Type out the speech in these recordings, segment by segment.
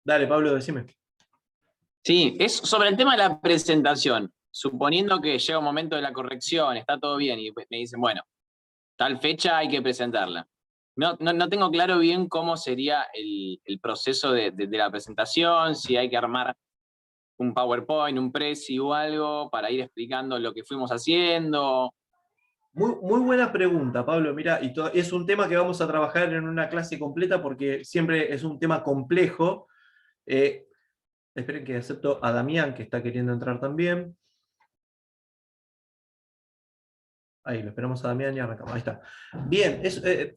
Dale, Pablo, decime. Sí, es sobre el tema de la presentación. Suponiendo que llega un momento de la corrección, está todo bien, y me dicen, bueno, tal fecha hay que presentarla. No tengo claro bien cómo sería el proceso de la presentación, si hay que armar un PowerPoint, un Prezi o algo para ir explicando lo que fuimos haciendo. Muy buena pregunta, Pablo. Mira, es un tema que vamos a trabajar en una clase completa porque siempre es un tema complejo. Eh, Esperen que acepto a Damián, que está queriendo entrar también. Ahí, lo esperamos a Damián y arrancamos. Ahí está. Bien,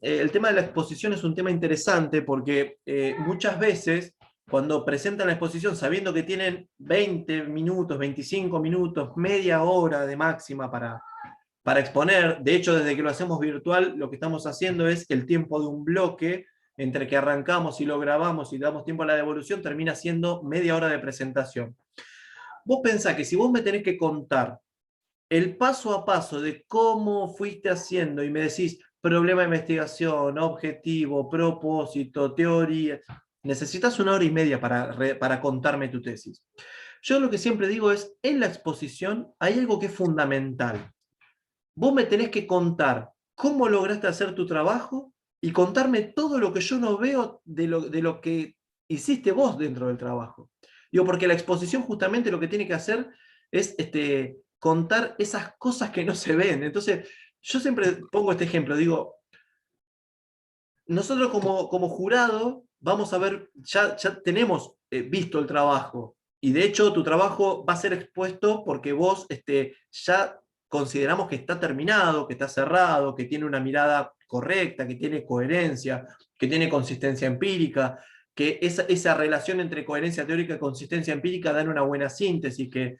el tema de la exposición es un tema interesante porque muchas veces cuando presentan la exposición sabiendo que tienen 20 minutos, 25 minutos, media hora de máxima para exponer, de hecho desde que lo hacemos virtual lo que estamos haciendo es el tiempo de un bloque entre que arrancamos y lo grabamos y damos tiempo a la devolución termina siendo media hora de presentación. Vos pensás que si vos me tenés que contar el paso a paso de cómo fuiste haciendo y me decís problema de investigación, objetivo, propósito, teoría, necesitas una hora y media para contarme tu tesis. Yo lo que siempre digo es, en la exposición hay algo que es fundamental. Vos me tenés que contar cómo lograste hacer tu trabajo y contarme todo lo que yo no veo de lo que hiciste vos dentro del trabajo. Digo, porque la exposición justamente lo que tiene que hacer es contar esas cosas que no se ven. Entonces, yo siempre pongo este ejemplo, digo, nosotros como jurado vamos a ver, ya tenemos visto el trabajo, y de hecho tu trabajo va a ser expuesto porque vos ya consideramos que está terminado, que está cerrado, que tiene una mirada correcta, que tiene coherencia, que tiene consistencia empírica, que esa relación entre coherencia teórica y consistencia empírica dan una buena síntesis, que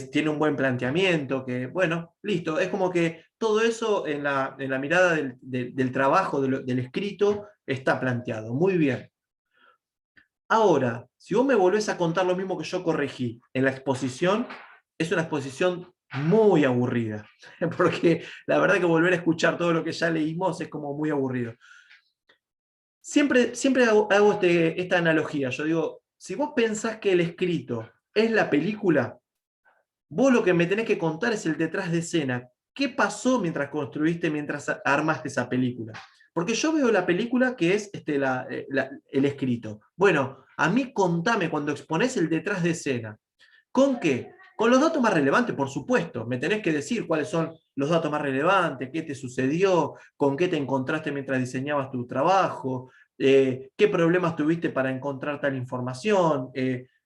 tiene un buen planteamiento, que bueno, listo, es como que todo eso en la mirada del trabajo, del escrito, está planteado. Muy bien. Ahora, si vos me volvés a contar lo mismo que yo corregí en la exposición, es una exposición muy aburrida, porque la verdad que volver a escuchar todo lo que ya leímos es como muy aburrido. Siempre hago esta analogía. Yo digo, si vos pensás que el escrito es la película, vos lo que me tenés que contar es el detrás de escena. ¿Qué pasó mientras armaste esa película? Porque yo veo la película que es el escrito. Bueno, a mí contame cuando exponés el detrás de escena. ¿Con qué? Con los datos más relevantes, por supuesto. Me tenés que decir cuáles son los datos más relevantes, qué te sucedió, con qué te encontraste mientras diseñabas tu trabajo, qué problemas tuviste para encontrar tal información,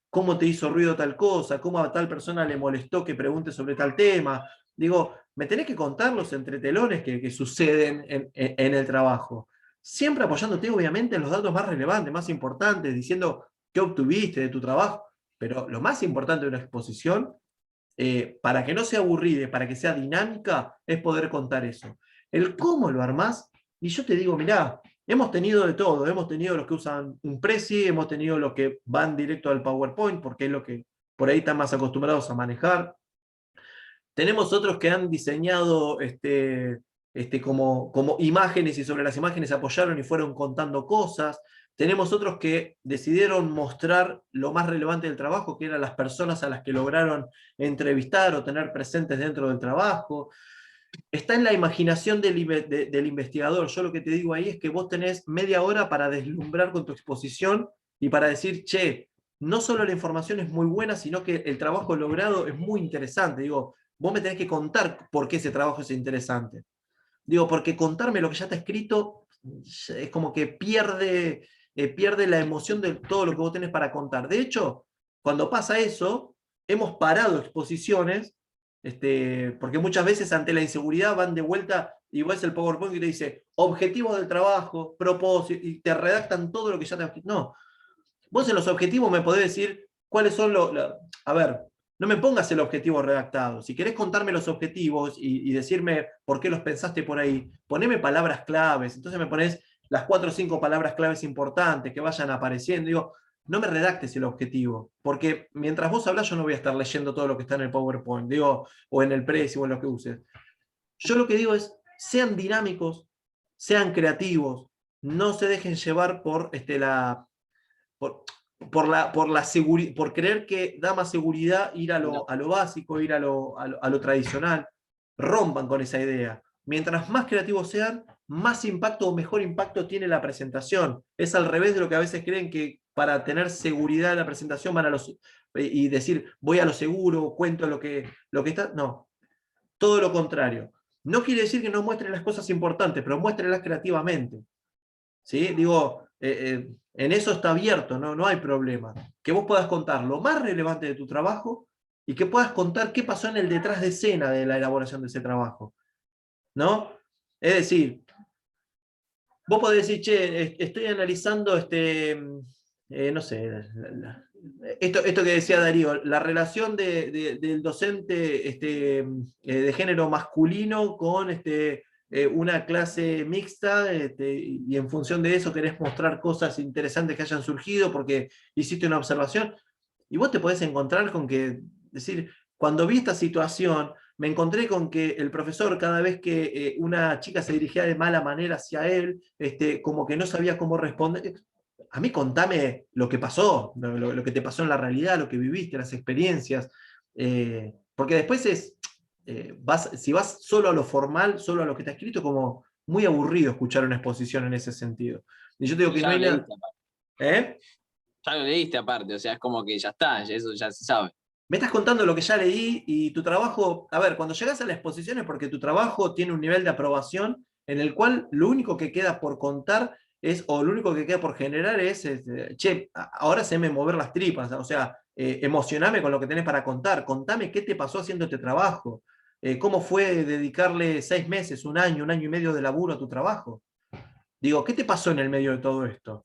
cómo te hizo ruido tal cosa, cómo a tal persona le molestó que pregunte sobre tal tema. Digo, me tenés que contar los entretelones que suceden en el trabajo. Siempre apoyándote, obviamente, en los datos más relevantes, más importantes, diciendo qué obtuviste de tu trabajo. Pero lo más importante de una exposición, para que no sea aburrida, para que sea dinámica, es poder contar eso. El cómo lo armás, y yo te digo, mirá, hemos tenido de todo, hemos tenido los que usan un Prezi, hemos tenido los que van directo al PowerPoint, porque es lo que por ahí están más acostumbrados a manejar. Tenemos otros que han diseñado como imágenes y sobre las imágenes apoyaron y fueron contando cosas. Tenemos otros que decidieron mostrar lo más relevante del trabajo, que eran las personas a las que lograron entrevistar o tener presentes dentro del trabajo. Está en la imaginación del investigador. Yo lo que te digo ahí es que vos tenés media hora para deslumbrar con tu exposición y para decir, che, no solo la información es muy buena, sino que el trabajo logrado es muy interesante. Digo, vos me tenés que contar por qué ese trabajo es interesante. Digo, porque contarme lo que ya está escrito es como que pierde la emoción de todo lo que vos tenés para contar. De hecho, cuando pasa eso, hemos parado exposiciones, porque muchas veces ante la inseguridad van de vuelta y ves el PowerPoint y te dice objetivos del trabajo, propósito, y te redactan todo lo que ya te... No, vos en los objetivos me podés decir cuáles son los... A ver, no me pongas el objetivo redactado. Si querés contarme los objetivos y decirme por qué los pensaste por ahí, poneme palabras claves. Entonces me pones las 4 o 5 palabras claves importantes que vayan apareciendo. Digo, no me redactes el objetivo, porque mientras vos hablas yo no voy a estar leyendo todo lo que está en el PowerPoint, digo, o en el Prezi o en lo que uses. Yo lo que digo es, sean dinámicos, sean creativos, no se dejen llevar por, por, por creer que da más seguridad ir a No. lo básico, ir a lo tradicional. Rompan con esa idea. Mientras más creativos sean, más impacto o mejor impacto tiene la presentación. Es al revés de lo que a veces creen, que para tener seguridad en la presentación van a los y decir voy a lo seguro, cuento lo que está. No, todo lo contrario. No quiere decir que no muestren las cosas importantes, pero muéstrenlas creativamente. ¿Sí? Digo, en eso está abierto, no hay problema. Que vos puedas contar lo más relevante de tu trabajo y que puedas contar qué pasó en el detrás de escena de la elaboración de ese trabajo, ¿no? Es decir, vos podés decir, che, estoy analizando, no sé, esto que decía Darío, la relación del docente de género masculino con una clase mixta, y en función de eso querés mostrar cosas interesantes que hayan surgido porque hiciste una observación, y vos te podés encontrar con que, decir, cuando vi esta situación, me encontré con que el profesor, cada vez que una chica se dirigía de mala manera hacia él, como que no sabía cómo responder. A mí contame lo que pasó, lo que te pasó en la realidad, lo que viviste, las experiencias. Porque después si vas solo a lo formal, solo a lo que está escrito, como muy aburrido escuchar una exposición en ese sentido. Y yo te digo Y que no ya hay lo nada. leíste aparte. ¿Eh? Ya lo leíste aparte, o sea, es como que ya está, eso ya se sabe. Me estás contando lo que ya leí y tu trabajo, a ver, cuando llegas a la exposición es porque tu trabajo tiene un nivel de aprobación en el cual lo único que queda por contar o lo único que queda por generar che, ahora se me mover las tripas, o sea, emocioname con lo que tenés para contar, contame qué te pasó haciendo este trabajo, cómo fue dedicarle 6 meses, un año y medio de laburo a tu trabajo. Digo, ¿qué te pasó en el medio de todo esto?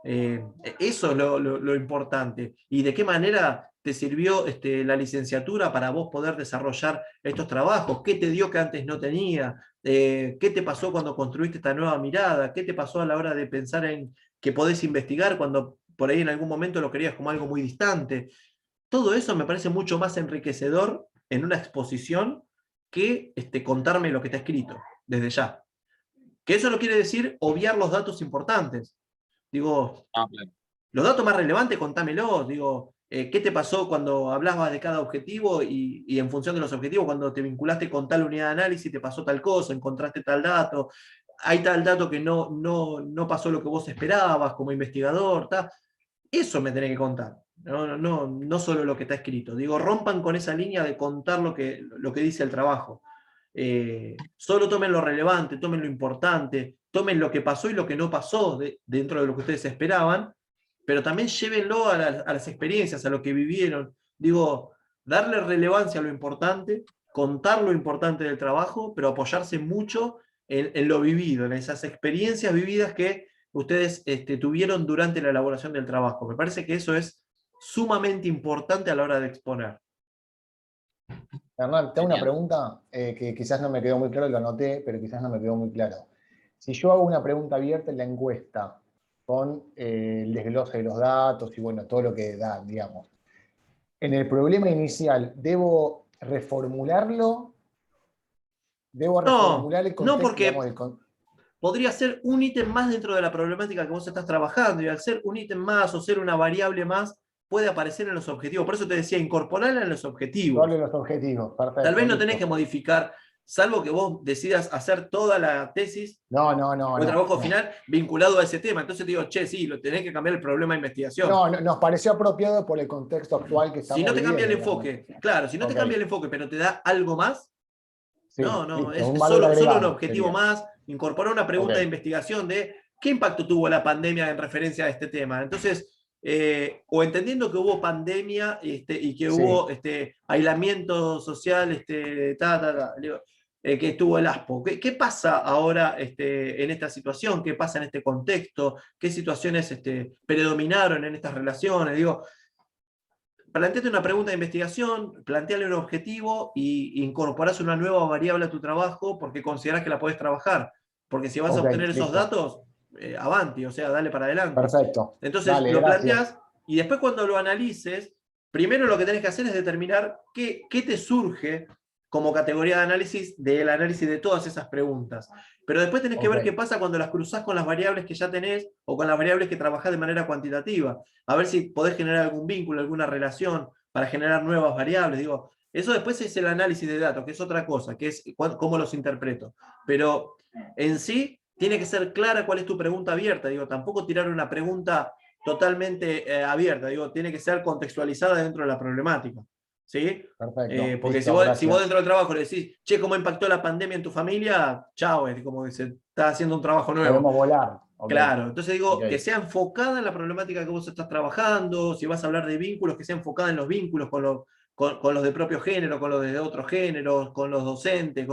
Eso es lo importante. ¿Y de qué manera te sirvió la licenciatura para vos poder desarrollar estos trabajos? ¿Qué te dio que antes no tenía? ¿Qué te pasó cuando construiste esta nueva mirada? ¿Qué te pasó a la hora de pensar en que podés investigar cuando por ahí en algún momento lo querías como algo muy distante? Todo eso me parece mucho más enriquecedor en una exposición que contarme lo que está escrito, desde ya. Que eso no quiere decir obviar los datos importantes. Digo, No, claro. los datos más relevantes, contámelos. Digo, ¿qué te pasó cuando hablabas de cada objetivo y en función de los objetivos, cuando te vinculaste con tal unidad de análisis, te pasó tal cosa, encontraste tal dato, hay tal dato que no pasó lo que vos esperabas como investigador? Eso me tenés que contar. No solo lo que está escrito. Digo, rompan con esa línea de contar lo que dice el trabajo. Solo tomen lo relevante, tomen lo importante, tomen lo que pasó y lo que no pasó dentro de lo que ustedes esperaban, pero también llévenlo a las experiencias, a lo que vivieron. Digo, darle relevancia a lo importante, contar lo importante del trabajo, pero apoyarse mucho en lo vivido, en esas experiencias vividas que ustedes tuvieron durante la elaboración del trabajo. Me parece que eso es sumamente importante a la hora de exponer. Hernán, te hago una Genial. pregunta que quizás no me quedó muy claro, lo anoté, pero quizás no me quedó muy claro. Si yo hago una pregunta abierta en la encuesta con el desglose de los datos y bueno, todo lo que da, digamos, en el problema inicial, ¿debo reformularlo? ¿Debo No, reformular el no contexto, digamos, porque podría ser un ítem más dentro de la problemática que vos estás trabajando, y al ser un ítem más o ser una variable más, puede aparecer en los objetivos. Por eso te decía, incorporarla en los objetivos. solo los objetivos? Tal Perfecto, vez no tenés que listo. modificar, salvo que vos decidas hacer toda la tesis No, o el trabajo no. final vinculado a ese tema. Entonces te digo, che, sí, lo tenés que cambiar el problema de investigación. No, nos pareció apropiado por el contexto actual que Si no estamos te cambia el viviendo, digamos. enfoque, claro, si no te Ok, cambia el enfoque, pero te da algo más, sí, no, listo, es un valor solo un agregado objetivo sería. más, incorporar una Ok, pregunta de investigación de qué impacto tuvo la pandemia en referencia a este tema. Entonces, o entendiendo que hubo pandemia y que sí. hubo aislamiento social, que estuvo el ASPO. ¿Qué pasa ahora en esta situación? ¿Qué pasa en este contexto? ¿Qué situaciones predominaron en estas relaciones? Digo, planteate una pregunta de investigación, planteale un objetivo y incorporás una nueva variable a tu trabajo porque considerás que la podés trabajar. Porque si vas a Ok, obtener esos listo. datos, avanti, o sea, dale para adelante. Perfecto. Entonces Dale, lo gracias. planteás y después cuando lo analices, primero lo que tenés que hacer es determinar qué te surge como categoría de análisis del análisis de todas esas preguntas. Pero después tenés que ver qué pasa cuando las cruzás con las variables que ya tenés o con las variables que trabajás de manera cuantitativa. A ver si podés generar algún vínculo, alguna relación para generar nuevas variables. Digo, eso después es el análisis de datos, que es otra cosa, que es cómo los interpreto. Pero en sí tiene que ser clara cuál es tu pregunta abierta. Digo, tampoco tirar una pregunta totalmente abierta. Digo, tiene que ser contextualizada dentro de la problemática. ¿Sí? Perfecto. Porque Listo, si vos dentro del trabajo le decís, che, ¿cómo impactó la pandemia en tu familia? Chao, es como que se está haciendo un trabajo nuevo. Podemos volar. Okay. Claro, entonces digo, Okay. que sea enfocada en la problemática que vos estás trabajando, si vas a hablar de vínculos, que sea enfocada en los vínculos con los de propio género, con los de otros géneros, con los docentes.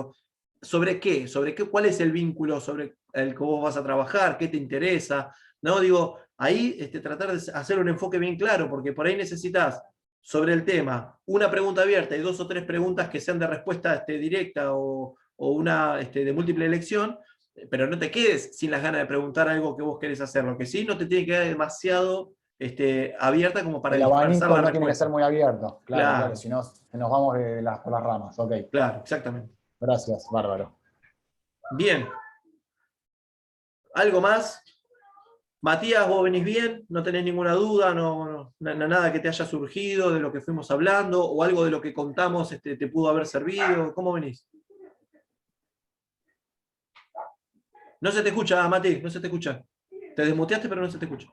¿Sobre qué? ¿Cuál es el vínculo sobre el que vos vas a trabajar? ¿Qué te interesa? ¿No? Digo, ahí tratar de hacer un enfoque bien claro, porque por ahí necesitas sobre el tema una pregunta abierta y 2 o 3 preguntas que sean de respuesta directa o una de múltiple elección, pero no te quedes sin las ganas de preguntar algo que vos querés hacer. Lo que sí, no te tiene que quedar demasiado abierta como para el dispersar la abanico no respuesta. tiene que ser muy abierto. Claro, Claro. claro, si no nos vamos por las ramas. Ok. Claro, exactamente. Gracias, bárbaro. Bien. ¿Algo más? Matías, vos venís bien, no tenés ninguna duda, nada que te haya surgido de lo que fuimos hablando, o algo de lo que contamos te pudo haber servido. ¿Cómo venís? No se te escucha, Mati, no se te escucha. Te desmuteaste, pero no se te escucha.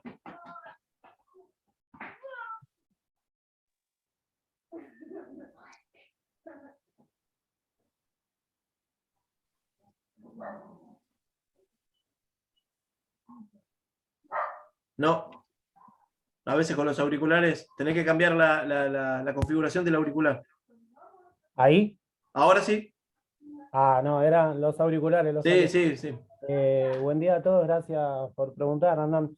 No. A veces con los auriculares tenés que cambiar la configuración del auricular. ¿Ahí? ¿Ahora sí? Ah, no, eran los auriculares. Sí. Buen día a todos, gracias por preguntar, Hernán.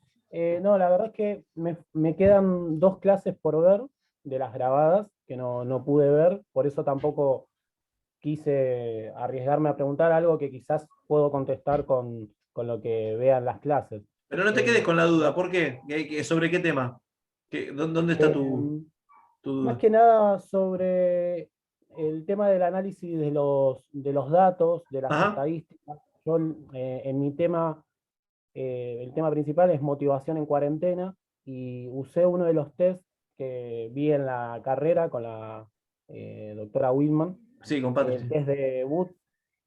No, la verdad es que me quedan 2 clases por ver de las grabadas que no pude ver, por eso tampoco quise arriesgarme a preguntar algo que quizás puedo contestar con lo que vean las clases. Pero no te quedes con la duda, ¿por qué? ¿Sobre qué tema? ¿Dónde está tu duda? Más que nada sobre el tema del análisis de los datos, de las estadísticas. Yo en mi tema, el tema principal es motivación en cuarentena, y usé uno de los test que vi en la carrera con la doctora Whitman, Sí, compadre. el test de Wood,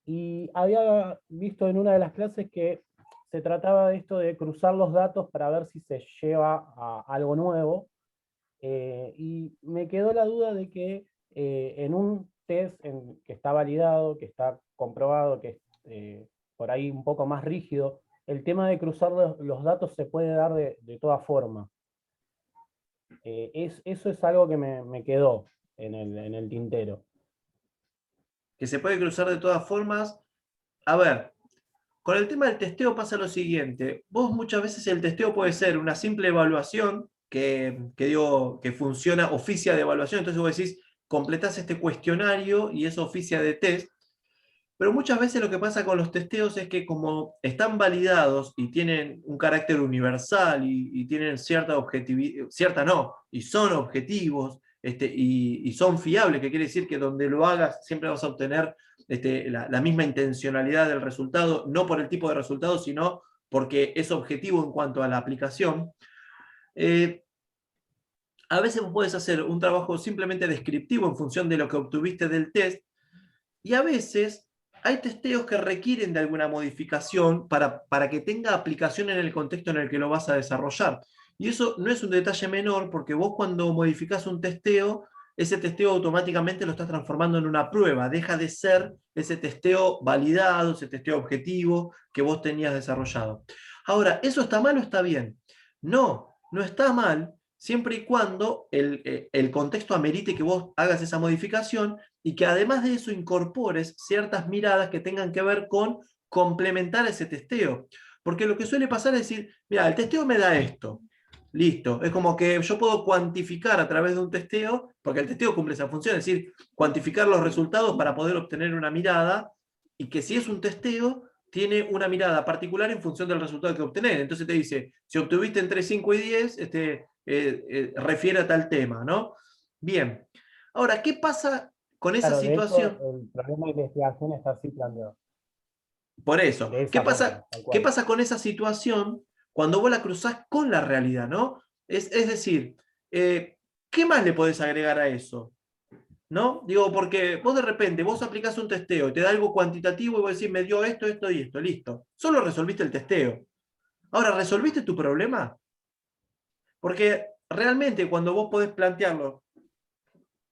y había visto en una de las clases que se trataba de esto de cruzar los datos para ver si se lleva a algo nuevo. Y me quedó la duda de que en un test que está validado, que está comprobado, que es por ahí un poco más rígido, el tema de cruzar los datos se puede dar de toda forma. Eso es algo que me quedó en el tintero. Que se puede cruzar de todas formas. A ver, con el tema del testeo pasa lo siguiente. Vos muchas veces el testeo puede ser una simple evaluación que funciona, oficia de evaluación. Entonces vos decís, completás este cuestionario y eso oficia de test. Pero muchas veces lo que pasa con los testeos es que como están validados y tienen un carácter universal y tienen cierta objetividad, cierta no, y son objetivos y son fiables, que quiere decir que donde lo hagas siempre vas a obtener la misma intencionalidad del resultado, no por el tipo de resultado, sino porque es objetivo en cuanto a la aplicación. A veces vos podés hacer un trabajo simplemente descriptivo en función de lo que obtuviste del test, y a veces hay testeos que requieren de alguna modificación para que tenga aplicación en el contexto en el que lo vas a desarrollar. Y eso no es un detalle menor, porque vos cuando modificás un testeo, ese testeo automáticamente lo estás transformando en una prueba. Deja de ser ese testeo validado, ese testeo objetivo que vos tenías desarrollado. Ahora, ¿eso está mal o está bien? No está mal, siempre y cuando el contexto amerite que vos hagas esa modificación, y que además de eso incorpores ciertas miradas que tengan que ver con complementar ese testeo. Porque lo que suele pasar es decir, mira, el testeo me da esto, listo. Es como que yo puedo cuantificar a través de un testeo, porque el testeo cumple esa función, es decir, cuantificar los resultados para poder obtener una mirada, y que si es un testeo, tiene una mirada particular en función del resultado que obtenés. Entonces te dice, si obtuviste entre 5 y 10, refiere a tal tema, ¿no? Bien. Ahora, ¿qué pasa con esa Claro, de hecho, situación. el problema de investigación está así planteado, Por eso, de ¿qué esa pasa, forma, tal qué cual. pasa con esa situación cuando vos la cruzás con la realidad, ¿no? Es decir, ¿qué más le podés agregar a eso? ¿No? Digo, porque vos de repente, vos aplicás un testeo y te da algo cuantitativo y vos decís, me dio esto, esto y esto, listo. Solo resolviste el testeo. Ahora, ¿resolviste tu problema? Porque realmente cuando vos podés plantearlo,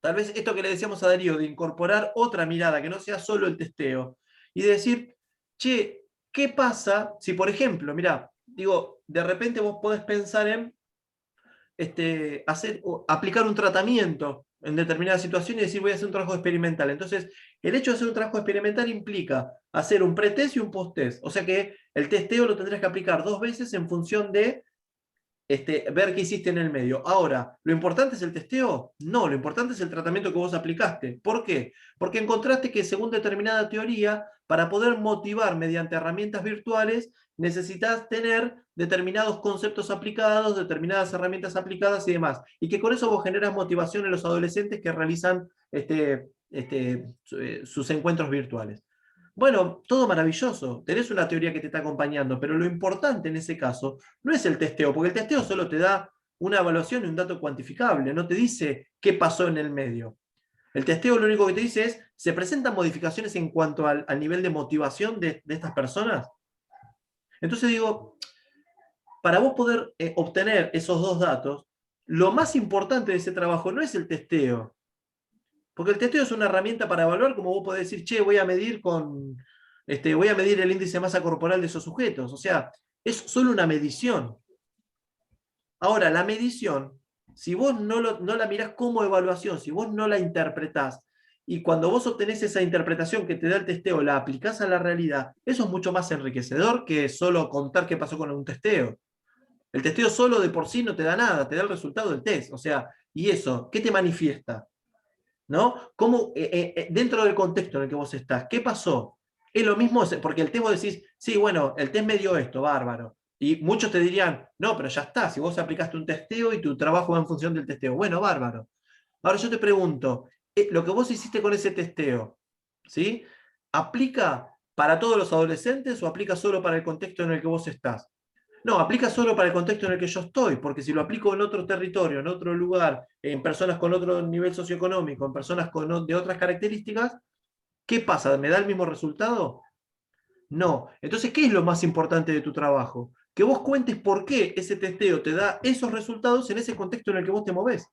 tal vez esto que le decíamos a Darío, de incorporar otra mirada, que no sea solo el testeo, y de decir, che, ¿qué pasa si, por ejemplo, mirá, digo, de repente vos podés pensar en aplicar un tratamiento en determinadas situaciones y decir voy a hacer un trabajo experimental. Entonces, el hecho de hacer un trabajo experimental implica hacer un pretest y un post-test. O sea que el testeo lo tendrás que aplicar 2 veces en función de ver qué hiciste en el medio. Ahora, ¿lo importante es el testeo? No, lo importante es el tratamiento que vos aplicaste. ¿Por qué? Porque encontraste que según determinada teoría, para poder motivar mediante herramientas virtuales, necesitas tener determinados conceptos aplicados, determinadas herramientas aplicadas y demás. Y que con eso vos generas motivación en los adolescentes que realizan sus encuentros virtuales. Bueno, todo maravilloso, tenés una teoría que te está acompañando, pero lo importante en ese caso no es el testeo, porque el testeo solo te da una evaluación y un dato cuantificable, no te dice qué pasó en el medio. El testeo lo único que te dice es, ¿se presentan modificaciones en cuanto al nivel de motivación de estas personas? Entonces digo, para vos poder obtener esos 2 datos, lo más importante de ese trabajo no es el testeo, porque el testeo es una herramienta para evaluar, como vos podés decir, che, voy a medir el índice de masa corporal de esos sujetos. O sea, es solo una medición. Ahora, la medición, si vos no la mirás como evaluación, si vos no la interpretás, y cuando vos obtenés esa interpretación que te da el testeo, la aplicás a la realidad, eso es mucho más enriquecedor que solo contar qué pasó con un testeo. El testeo solo de por sí no te da nada, te da el resultado del test. O sea, ¿y eso qué te manifiesta? ¿No? ¿Cómo, dentro del contexto en el que vos estás, qué pasó? Es lo mismo, porque el test vos decís, sí, bueno, el test me dio esto, bárbaro. Y muchos te dirían, no, pero ya está, si vos aplicaste un testeo y tu trabajo va en función del testeo. Bueno, bárbaro. Ahora yo te pregunto, lo que vos hiciste con ese testeo, ¿sí? ¿Aplica para todos los adolescentes o aplica solo para el contexto en el que vos estás? No, aplica solo para el contexto en el que yo estoy, porque si lo aplico en otro territorio, en otro lugar, en personas con otro nivel socioeconómico, en personas de otras características, ¿qué pasa? ¿Me da el mismo resultado? No. Entonces, ¿qué es lo más importante de tu trabajo? Que vos cuentes por qué ese testeo te da esos resultados en ese contexto en el que vos te movés.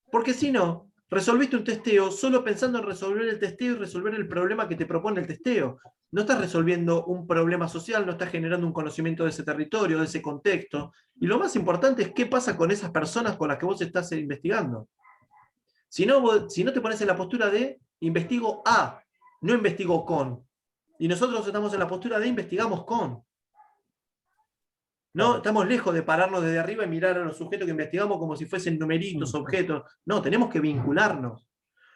Porque si no, resolviste un testeo solo pensando en resolver el testeo y resolver el problema que te propone el testeo. No estás resolviendo un problema social, no estás generando un conocimiento de ese territorio, de ese contexto. Y lo más importante es qué pasa con esas personas con las que vos estás investigando. Si no te pones en la postura de investigo a, no investigo con. Y nosotros estamos en la postura de investigamos con. No, estamos lejos de pararnos desde arriba y mirar a los sujetos que investigamos como si fuesen numeritos, objetos. No, tenemos que vincularnos.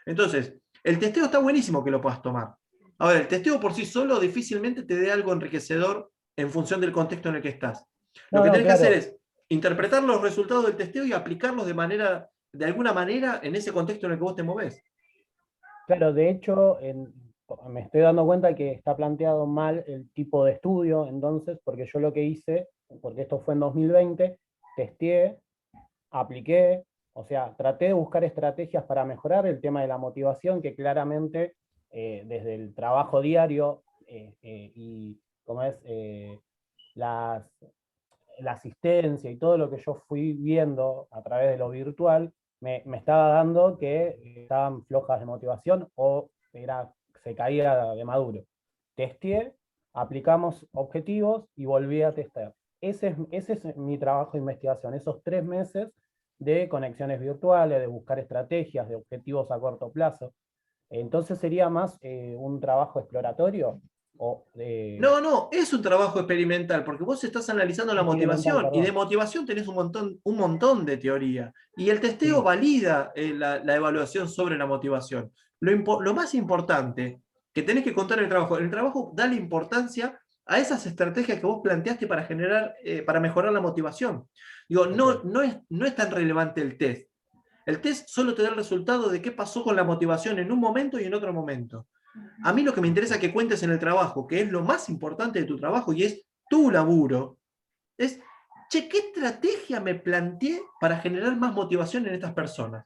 Entonces, el testeo está buenísimo que lo puedas tomar. Ahora, el testeo por sí solo difícilmente te dé algo enriquecedor en función del contexto en el que estás. Lo No, que no, tenés que hacer claro, es interpretar los resultados del testeo y aplicarlos de alguna manera en ese contexto en el que vos te movés. claro, de hecho, me estoy dando cuenta que está planteado mal el tipo de estudio, entonces, porque yo lo que hice, porque esto fue en 2020, testeé, apliqué, o sea, traté de buscar estrategias para mejorar el tema de la motivación, que claramente desde el trabajo diario y como es las, la asistencia y todo lo que yo fui viendo a través de lo virtual, me estaba dando que estaban flojas de motivación o se caía de maduro. Testé, aplicamos objetivos y volví a testar. Ese es mi trabajo de investigación, esos 3 meses de conexiones virtuales, de buscar estrategias, de objetivos a corto plazo. Entonces sería más un trabajo exploratorio o No, es un trabajo experimental, porque vos estás analizando la experimental, motivación, y de perdón. motivación tenés un montón de teoría. Y el testeo Sí, valida la evaluación sobre la motivación. Lo más importante que tenés que contar en el trabajo da la importancia a esas estrategias que vos planteaste para para mejorar la motivación. Digo, ok. no es tan relevante el test. El test solo te da el resultado de qué pasó con la motivación en un momento y en otro momento. A mí lo que me interesa que cuentes en el trabajo, que es lo más importante de tu trabajo y es tu laburo, es, che, ¿qué estrategia me planteé para generar más motivación en estas personas?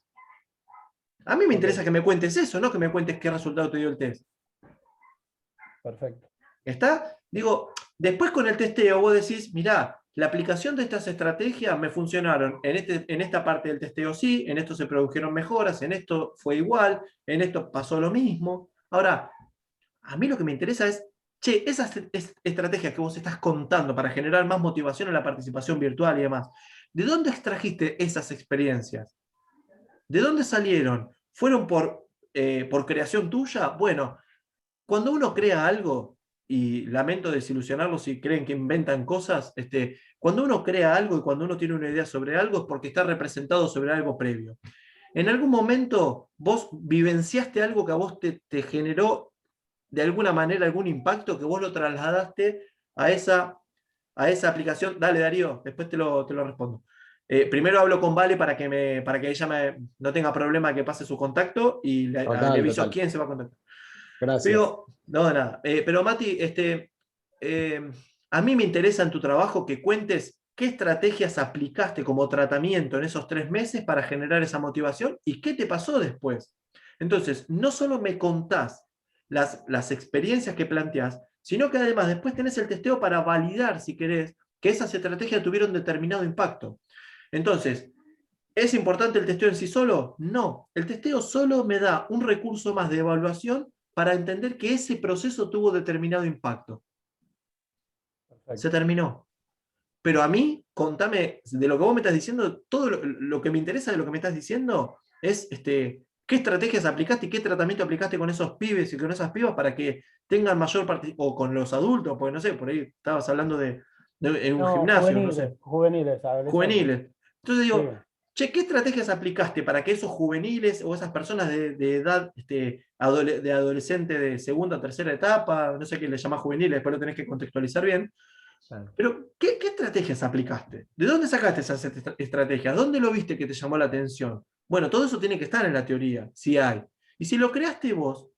A mí me interesa que me cuentes eso, no que me cuentes qué resultado te dio el test. Perfecto. ¿Está? Digo, después con el testeo vos decís, mirá, la aplicación de estas estrategias me funcionaron en esta parte del testeo sí, en esto se produjeron mejoras, en esto fue igual, en esto pasó lo mismo. Ahora, a mí lo que me interesa es, che, esas estrategias que vos estás contando para generar más motivación en la participación virtual y demás, ¿de dónde extrajiste esas experiencias? ¿De dónde salieron? ¿Fueron por creación tuya? Bueno, cuando uno crea algo, y lamento desilusionarlos si creen que inventan cosas, cuando uno crea algo y cuando uno tiene una idea sobre algo es porque está representado sobre algo previo. En algún momento vos vivenciaste algo que a vos te generó de alguna manera algún impacto que vos lo trasladaste a esa aplicación. Dale, Darío, después te lo respondo. Primero hablo con Vale para que ella no tenga problema que pase su contacto y le aviso a quién se va a contactar. Gracias. Pero, no, de nada. Pero Mati, a mí me interesa en tu trabajo que cuentes qué estrategias aplicaste como tratamiento en esos 3 meses para generar esa motivación y qué te pasó después. Entonces, no solo me contás las experiencias que planteás, sino que además después tenés el testeo para validar, si querés, que esas estrategias tuvieron determinado impacto. Entonces, ¿es importante el testeo en sí solo? No. El testeo solo me da un recurso más de evaluación para entender que ese proceso tuvo determinado impacto. Perfecto. Se terminó. Pero a mí, contame, de lo que vos me estás diciendo, todo lo que me interesa de lo que me estás diciendo es qué estrategias aplicaste y qué tratamiento aplicaste con esos pibes y con esas pibas para que tengan mayor participación, o con los adultos, porque no sé, por ahí estabas hablando en un gimnasio, juveniles, no sé. juveniles, adolescentes. Juveniles. Entonces digo, Sí. che, ¿qué estrategias aplicaste para que esos juveniles o esas personas de edad de adolescente de segunda o tercera etapa, no sé qué le llamás juveniles, después lo tenés que contextualizar bien, pero ¿qué estrategias aplicaste? ¿De dónde sacaste esas estrategias? ¿Dónde lo viste que te llamó la atención? Bueno, todo eso tiene que estar en la teoría, si hay. Y si lo creaste vos,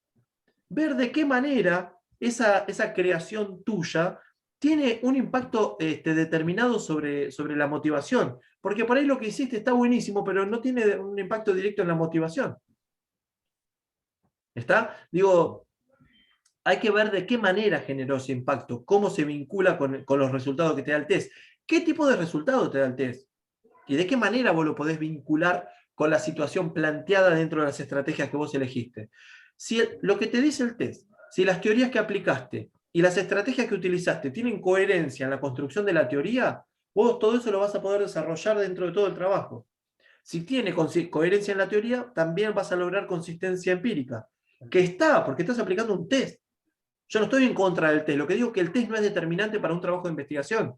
ver de qué manera esa creación tuya tiene un impacto determinado sobre la motivación. Porque por ahí lo que hiciste está buenísimo, pero no tiene un impacto directo en la motivación. ¿Está? Digo, hay que ver de qué manera generó ese impacto, cómo se vincula con los resultados que te da el test. ¿Qué tipo de resultado te da el test? Y de qué manera vos lo podés vincular con la situación planteada dentro de las estrategias que vos elegiste. Si lo que te dice el test, si las teorías que aplicaste y las estrategias que utilizaste tienen coherencia en la construcción de la teoría, vos todo eso lo vas a poder desarrollar dentro de todo el trabajo. Si tiene coherencia en la teoría, también vas a lograr consistencia empírica, que está, porque estás aplicando un test. Yo no estoy en contra del test, lo que digo es que el test no es determinante para un trabajo de investigación.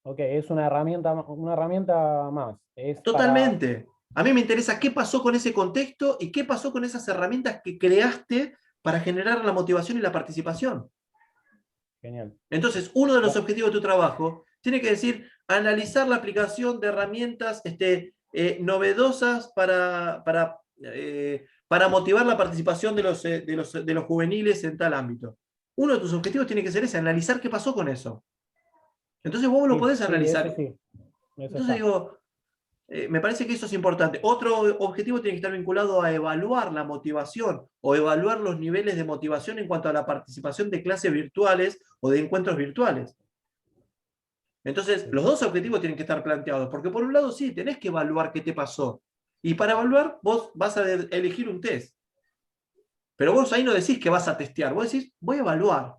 Ok, es una herramienta más. Es Totalmente. A mí me interesa qué pasó con ese contexto y qué pasó con esas herramientas que creaste para generar la motivación y la participación. Genial. Entonces, uno de los objetivos de tu trabajo tiene que decir analizar la aplicación de herramientas novedosas para motivar la participación de los juveniles en tal ámbito. Uno de tus objetivos tiene que ser ese, analizar qué pasó con eso. Entonces vos lo podés analizar. Eso Entonces digo, me parece que eso es importante. Otro objetivo tiene que estar vinculado a evaluar la motivación o evaluar los niveles de motivación en cuanto a la participación de clases virtuales o de encuentros virtuales. Entonces, los dos objetivos tienen que estar planteados, porque por un lado sí, tenés que evaluar qué te pasó. Y para evaluar, vos vas a elegir un test. Pero vos ahí no decís que vas a testear, vos decís, voy a evaluar.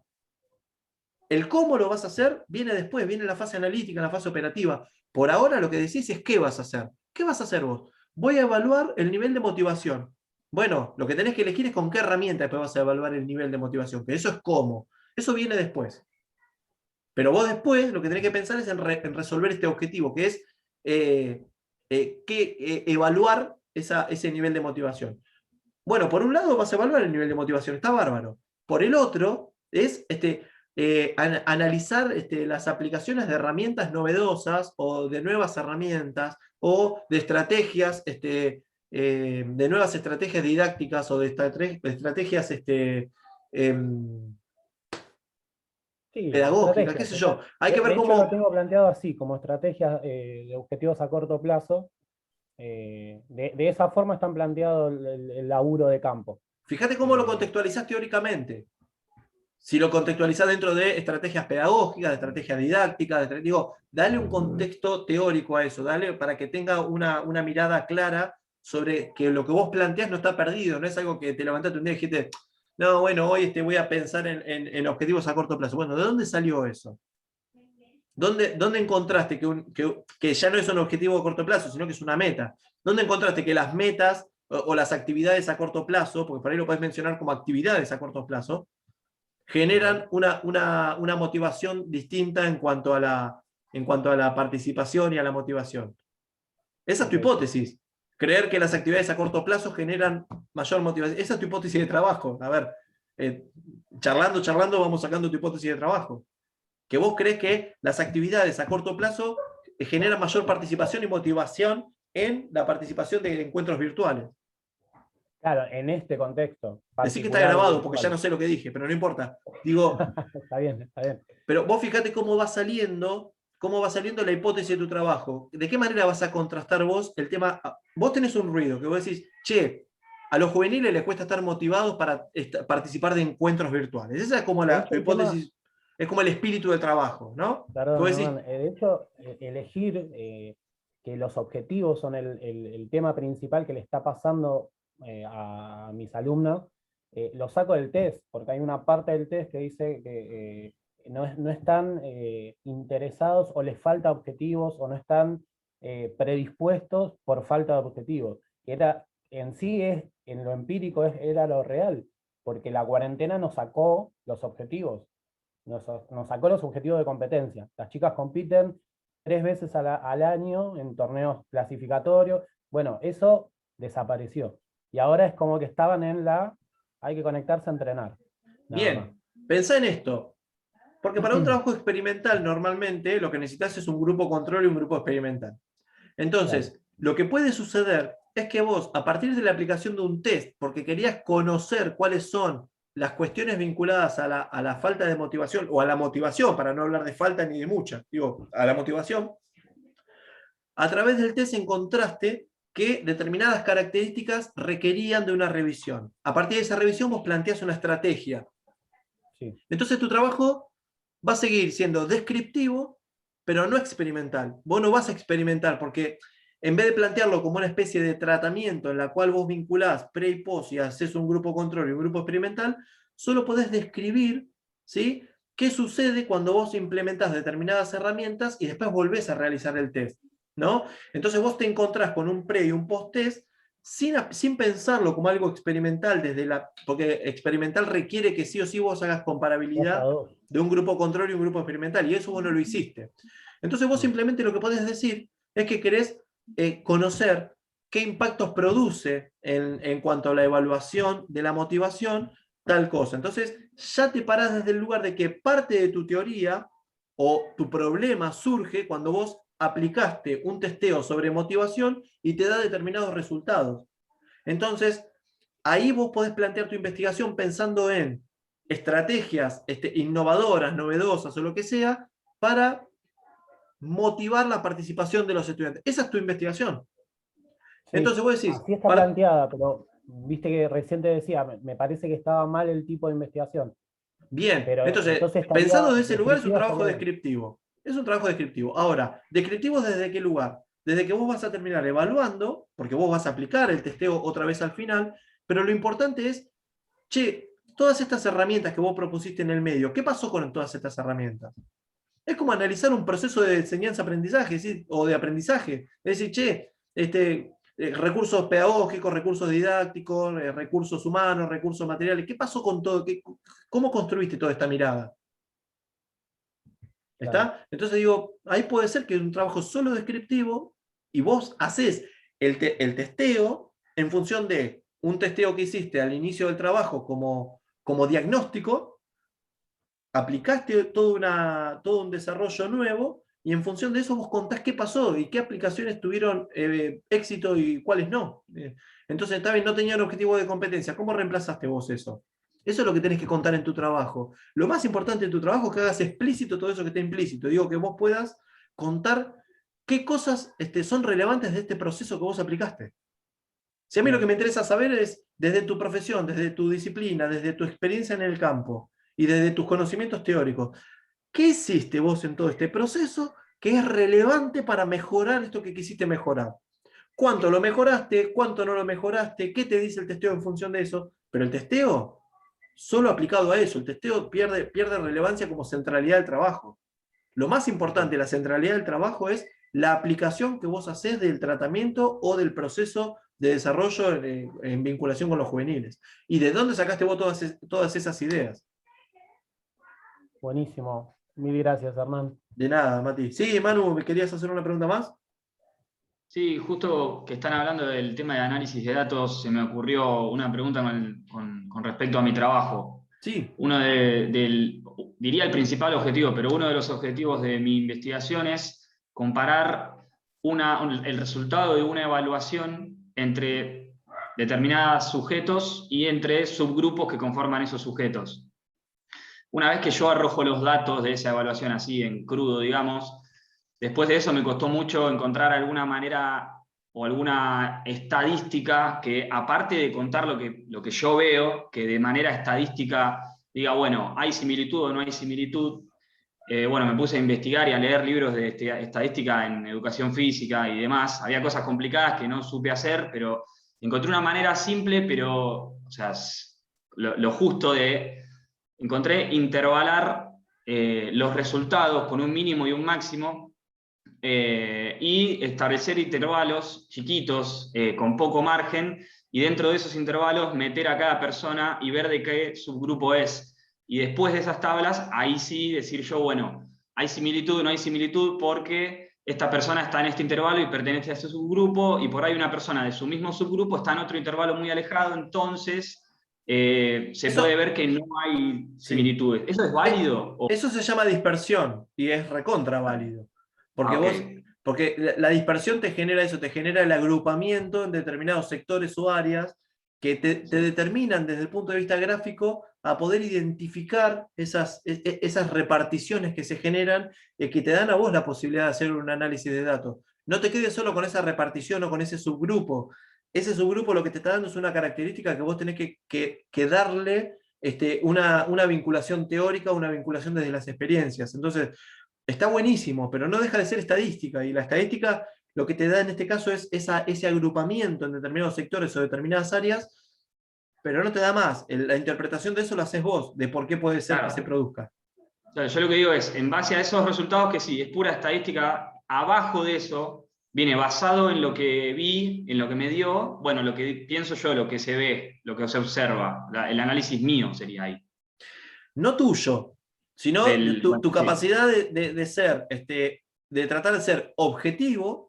El cómo lo vas a hacer viene después, viene la fase analítica, la fase operativa. Por ahora lo que decís es qué vas a hacer. ¿Qué vas a hacer vos? Voy a evaluar el nivel de motivación. Bueno, lo que tenés que elegir es con qué herramienta después vas a evaluar el nivel de motivación, que eso es cómo. Eso viene después. Pero vos después lo que tenés que pensar es en resolver este objetivo, que es evaluar ese nivel de motivación. Bueno, por un lado vas a evaluar el nivel de motivación, está bárbaro. Por el otro es analizar las aplicaciones de herramientas novedosas o de nuevas herramientas o de estrategias, de nuevas estrategias didácticas o de estrategias Sí, pedagógicas, qué sé yo. Hay que ver de hecho, lo cómo... tengo planteado así, como estrategias de objetivos a corto plazo. De esa forma están planteados el laburo de campo. Fíjate cómo lo contextualizás teóricamente. Si lo contextualizás dentro de estrategias pedagógicas, de estrategias didácticas, digo, dale un contexto teórico a eso, dale para que tenga una mirada clara sobre que lo que vos planteás no está perdido, no es algo que te levantaste un día y dijiste, no, bueno, hoy voy a pensar en objetivos a corto plazo. Bueno, ¿de dónde salió eso? ¿Dónde encontraste que ya no es un objetivo a corto plazo, sino que es una meta? ¿Dónde encontraste que las metas o las actividades a corto plazo, porque por ahí lo podés mencionar como actividades a corto plazo, generan una motivación distinta en cuanto a la participación y a la motivación? Esa es tu hipótesis. Creer que las actividades a corto plazo generan mayor motivación. Esa es tu hipótesis de trabajo. A ver, charlando vamos sacando tu hipótesis de trabajo. Que vos crees que las actividades a corto plazo generan mayor participación y motivación en la participación de encuentros virtuales. Claro, en este contexto. Decí que está grabado, porque ya no sé lo que dije, pero no importa. Digo, Está bien, está bien. pero vos fíjate cómo va saliendo la hipótesis de tu trabajo. ¿De qué manera vas a contrastar vos el tema? Vos tenés un ruido que vos decís, che, a los juveniles les cuesta estar motivados para participar de encuentros virtuales. Esa es como tu hipótesis, es como el espíritu del trabajo, ¿no? Perdón, Decís, de hecho, elegir que los objetivos son el tema principal que le está pasando a mis alumnos, lo saco del test, porque hay una parte del test que dice que no están interesados o les falta objetivos o no están predispuestos por falta de objetivos. Que era, en sí, en lo empírico era lo real, porque la cuarentena nos sacó los objetivos. Nos sacó los objetivos de competencia. Las chicas compiten 3 veces al año en torneos clasificatorios. Bueno, eso desapareció. Y ahora es como que estaban hay que conectarse a entrenar. bien, pensá en esto. Porque para un trabajo experimental normalmente lo que necesitas es un grupo control y un grupo experimental. Entonces, claro, lo que puede suceder es que vos, a partir de la aplicación de un test, porque querías conocer cuáles son las cuestiones vinculadas a la falta de motivación, o a la motivación, para no hablar de falta ni de mucha, digo, a la motivación, a través del test encontraste que determinadas características requerían de una revisión. A partir de esa revisión vos planteás una estrategia. Sí. Entonces tu trabajo va a seguir siendo descriptivo, pero no experimental. Vos no vas a experimentar porque en vez de plantearlo como una especie de tratamiento en la cual vos vinculás pre y post y haces un grupo control y un grupo experimental, solo podés describir, ¿sí?, qué sucede cuando vos implementás determinadas herramientas y después volvés a realizar el test, ¿no? Entonces vos te encontrás con un pre y un post test sin pensarlo como algo experimental, porque experimental requiere que sí o sí vos hagas comparabilidad de un grupo control y un grupo experimental, y eso vos no lo hiciste. Entonces vos simplemente lo que podés decir es que querés conocer qué impactos produce en cuanto a la evaluación de la motivación tal cosa. Entonces ya te parás desde el lugar de que parte de tu teoría o tu problema surge cuando vos aplicaste un testeo sobre motivación y te da determinados resultados. Entonces, ahí vos podés plantear tu investigación pensando en estrategias innovadoras, novedosas o lo que sea, para motivar la participación de los estudiantes. Esa es tu investigación. Sí, entonces vos decís... Así está planteada, pero viste que recién te decía, me parece que estaba mal el tipo de investigación. Bien, pero entonces pensado desde ese lugar es un trabajo descriptivo. Es un trabajo descriptivo. Ahora, ¿descriptivo desde qué lugar? Desde que vos vas a terminar evaluando, porque vos vas a aplicar el testeo otra vez al final, pero lo importante es, che, todas estas herramientas que vos propusiste en el medio, ¿qué pasó con todas estas herramientas? Es como analizar un proceso de enseñanza-aprendizaje, ¿sí?, o de aprendizaje. Es decir, che, recursos pedagógicos, recursos didácticos, recursos humanos, recursos materiales. ¿Qué pasó con todo? ¿Cómo construiste toda esta mirada? ¿Está? Claro. Entonces digo, ahí puede ser que es un trabajo solo descriptivo y vos haces el testeo en función de un testeo que hiciste al inicio del trabajo como diagnóstico, aplicaste todo un desarrollo nuevo, y en función de eso vos contás qué pasó y qué aplicaciones tuvieron éxito y cuáles no. Entonces, está bien, no tenían objetivo de competencia. ¿Cómo reemplazaste vos eso? Eso es lo que tenés que contar en tu trabajo. Lo más importante en tu trabajo es que hagas explícito todo eso que está implícito. Digo, que vos puedas contar qué cosas son relevantes de este proceso que vos aplicaste. Si a mí lo que me interesa saber es, desde tu profesión, desde tu disciplina, desde tu experiencia en el campo y desde tus conocimientos teóricos, ¿qué hiciste vos en todo este proceso que es relevante para mejorar esto que quisiste mejorar? ¿Cuánto lo mejoraste? ¿Cuánto no lo mejoraste? ¿Qué te dice el testeo en función de eso? Pero el testeo, solo aplicado a eso, el testeo pierde relevancia como centralidad del trabajo. Lo más importante de la centralidad del trabajo es la aplicación que vos hacés del tratamiento o del proceso de desarrollo en vinculación con los juveniles. ¿Y de dónde sacaste vos todas esas ideas? Buenísimo. Mil gracias, Hernán. De nada, Mati. Sí, Manu, ¿me querías hacer una pregunta más? Sí, justo que están hablando del tema de análisis de datos, se me ocurrió una pregunta con respecto a mi trabajo. Sí. Diría el principal objetivo, pero uno de los objetivos de mi investigación es comparar el resultado de una evaluación entre determinados sujetos y entre subgrupos que conforman esos sujetos. Una vez que yo arrojo los datos de esa evaluación así en crudo, digamos, después de eso me costó mucho encontrar alguna manera o alguna estadística que, aparte de contar lo que yo veo, que de manera estadística diga, bueno, ¿hay similitud o no hay similitud? Bueno, me puse a investigar y a leer libros de estadística en educación física y demás. Había cosas complicadas que no supe hacer, pero encontré una manera simple, pero, o sea, lo justo de... Encontré intervalar los resultados con un mínimo y un máximo, y establecer intervalos chiquitos, con poco margen, y dentro de esos intervalos meter a cada persona y ver de qué subgrupo es. Y después de esas tablas, ahí sí decir yo, bueno, hay similitud o no hay similitud porque esta persona está en este intervalo y pertenece a ese subgrupo, y por ahí una persona de su mismo subgrupo está en otro intervalo muy alejado, entonces se puede ver que no hay similitudes. ¿Eso es válido? Eso se llama dispersión y es recontra válido. Porque porque la dispersión te genera eso, te genera el agrupamiento en determinados sectores o áreas que te determinan desde el punto de vista gráfico a poder identificar esas reparticiones que se generan, que te dan a vos la posibilidad de hacer un análisis de datos. No te quedes solo con esa repartición o con ese subgrupo. Ese subgrupo lo que te está dando es una característica que vos tenés que darle una vinculación teórica, una vinculación desde las experiencias. Entonces, está buenísimo, pero no deja de ser estadística, y la estadística lo que te da en este caso es ese agrupamiento en determinados sectores o determinadas áreas, pero no te da más. La interpretación de eso la haces vos, de por qué puede ser que se produzca. O sea, yo lo que digo es, en base a esos resultados, que sí, es pura estadística, abajo de eso viene basado en lo que vi, en lo que me dio, bueno, lo que pienso yo, lo que se ve, lo que se observa, el análisis mío sería ahí. No tuyo, sino tu capacidad de ser, de tratar de ser objetivo,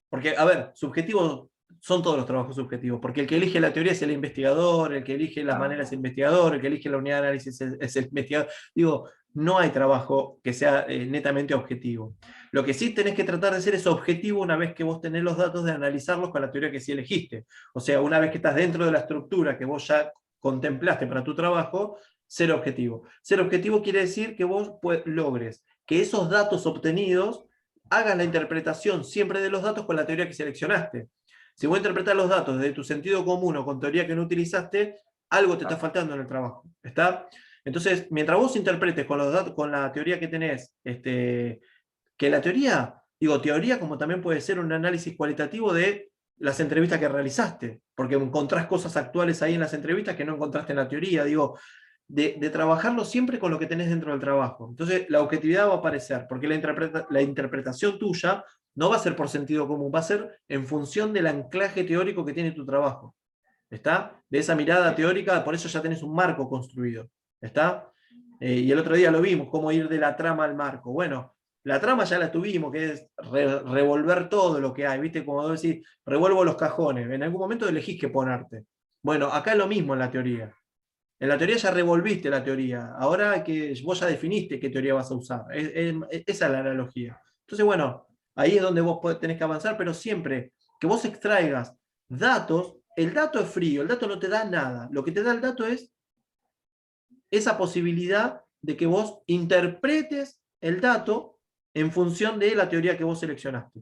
porque, a ver, subjetivo son todos los trabajos subjetivos, porque el que elige la teoría es el investigador, el que elige las maneras es el investigador, el que elige la unidad de análisis es el investigador. Digo, no hay trabajo que sea netamente objetivo. Lo que sí tenés que tratar de ser es objetivo una vez que vos tenés los datos, de analizarlos con la teoría que sí elegiste. O sea, una vez que estás dentro de la estructura que vos ya contemplaste para tu trabajo, ser objetivo. Ser objetivo quiere decir que vos logres que esos datos obtenidos hagan la interpretación siempre de los datos con la teoría que seleccionaste. Si vos interpretás los datos desde tu sentido común o con teoría que no utilizaste, algo te está faltando en el trabajo. ¿Está? Entonces, mientras vos interpretes con los datos, con la teoría que tenés, que la teoría, digo, teoría como también puede ser un análisis cualitativo de las entrevistas que realizaste, porque encontrás cosas actuales ahí en las entrevistas que no encontraste en la teoría, digo, de trabajarlo siempre con lo que tenés dentro del trabajo. Entonces, la objetividad va a aparecer, porque la interpretación tuya no va a ser por sentido común, va a ser en función del anclaje teórico que tiene tu trabajo. ¿Está? De esa mirada teórica, por eso ya tenés un marco construido. ¿Está? Y el otro día lo vimos, cómo ir de la trama al marco. Bueno, la trama ya la tuvimos, que es revolver todo lo que hay, ¿viste? Como vos decís, revuelvo los cajones. En algún momento elegís qué ponerte. Bueno, acá es lo mismo en la teoría. En la teoría ya revolviste la teoría. Ahora que vos ya definiste qué teoría vas a usar. Esa es la analogía. Entonces, bueno, ahí es donde vos tenés que avanzar, pero siempre que vos extraigas datos, el dato es frío, el dato no te da nada. Lo que te da el dato es esa posibilidad de que vos interpretes el dato en función de la teoría que vos seleccionaste.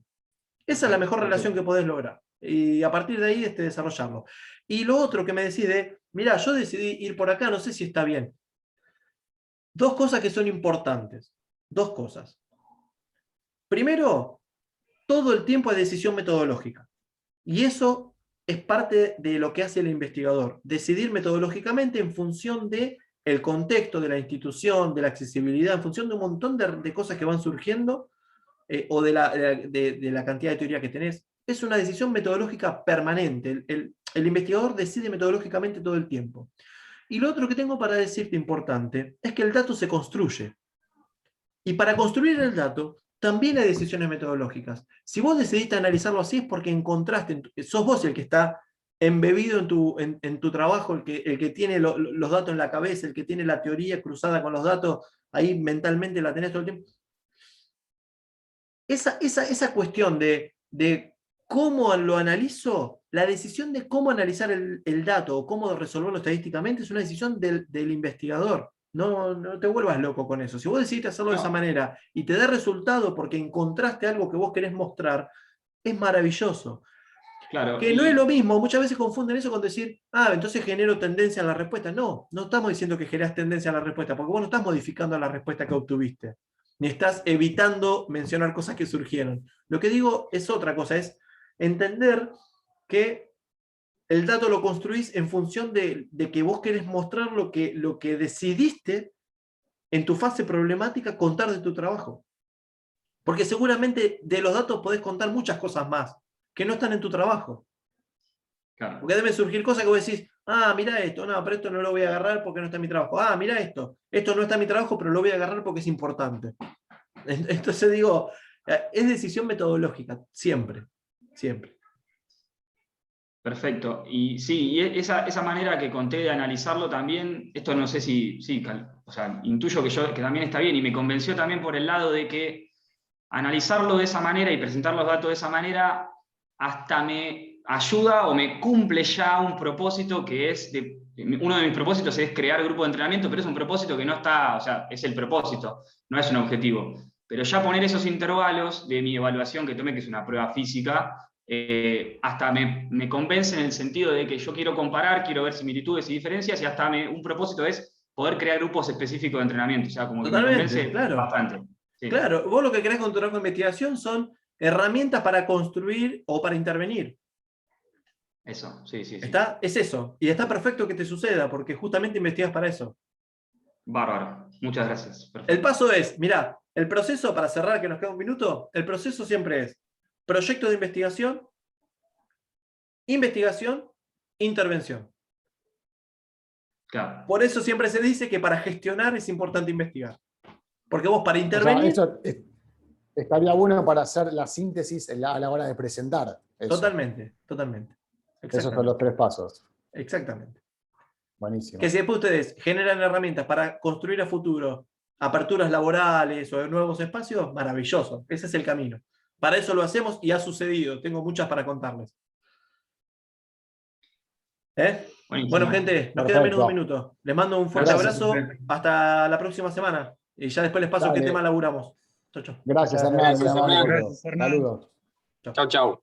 Esa es la mejor relación que podés lograr. Y a partir de ahí desarrollarlo. Y lo otro que me decís de, mirá, yo decidí ir por acá, no sé si está bien. Dos cosas que son importantes. Dos cosas. Primero, todo el tiempo es decisión metodológica. Y eso es parte de lo que hace el investigador. Decidir metodológicamente en función de el contexto de la institución, de la accesibilidad, en función de un montón de cosas que van surgiendo o de la cantidad de teoría que tenés. Es una decisión metodológica permanente. El investigador decide metodológicamente todo el tiempo. Y lo otro que tengo para decirte importante es que el dato se construye. Y para construir el dato también hay decisiones metodológicas. Si vos decidiste analizarlo así es porque encontraste, sos vos el que está embebido en tu trabajo, el que tiene los datos en la cabeza, el que tiene la teoría cruzada con los datos, ahí mentalmente la tenés todo el tiempo. Esa cuestión de cómo lo analizo, la decisión de cómo analizar el dato o cómo resolverlo estadísticamente es una decisión del investigador. No te vuelvas loco con eso. Si vos decidiste hacerlo de esa manera y te da resultado porque encontraste algo que vos querés mostrar, es maravilloso. Claro, Que no es lo mismo, muchas veces confunden eso con decir, entonces genero tendencia a la respuesta. No estamos diciendo que generas tendencia a la respuesta, porque vos no estás modificando la respuesta que obtuviste, ni estás evitando mencionar cosas que surgieron. Lo que digo es otra cosa, es entender que el dato lo construís en función de que vos querés mostrar lo que decidiste en tu fase problemática contar de tu trabajo. Porque seguramente de los datos podés contar muchas cosas más que no están en tu trabajo. claro. Porque deben surgir cosas que vos decís, mira esto, no, pero esto no lo voy a agarrar porque no está en mi trabajo. Mira esto no está en mi trabajo, pero lo voy a agarrar porque es importante. Entonces digo, es decisión metodológica, siempre, siempre. Perfecto. Y sí, y esa manera que conté de analizarlo también, esto no sé si o sea, intuyo que también está bien y me convenció también por el lado de que analizarlo de esa manera y presentar los datos de esa manera hasta me ayuda o me cumple ya un propósito que es, uno de mis propósitos es crear grupo de entrenamiento, pero es un propósito que no está, o sea, es el propósito, no es un objetivo. Pero ya poner esos intervalos de mi evaluación que tomé, que es una prueba física, hasta me convence en el sentido de que yo quiero comparar, quiero ver similitudes y diferencias, y hasta un propósito es poder crear grupos específicos de entrenamiento. O sea, como que me convence bastante. Sí. Claro, vos lo que querés con tu trabajo de investigación son herramientas para construir o para intervenir. Eso, sí. Es eso. Y está perfecto que te suceda, porque justamente investigas para eso. Bárbaro. Muchas gracias. Perfecto. El paso es, mirá, el proceso, para cerrar, que nos queda un minuto, el proceso siempre es proyecto de investigación, intervención. Claro. Por eso siempre se dice que para gestionar es importante investigar. Porque vos para intervenir... O sea, eso estaría bueno para hacer la síntesis a la hora de presentar. Eso. Totalmente. Esos son los 3 pasos. Exactamente. Buenísimo. Que si después ustedes generan herramientas para construir a futuro aperturas laborales o nuevos espacios, maravilloso. Ese es el camino. Para eso lo hacemos y ha sucedido. Tengo muchas para contarles. Bueno, gente, nos queda menos de un minuto. Les mando un fuerte abrazo. Hasta la próxima semana. Y ya después les paso qué tema laburamos. Chau. Gracias, Hernán. Gracias, Hernán. Saludos. Chau.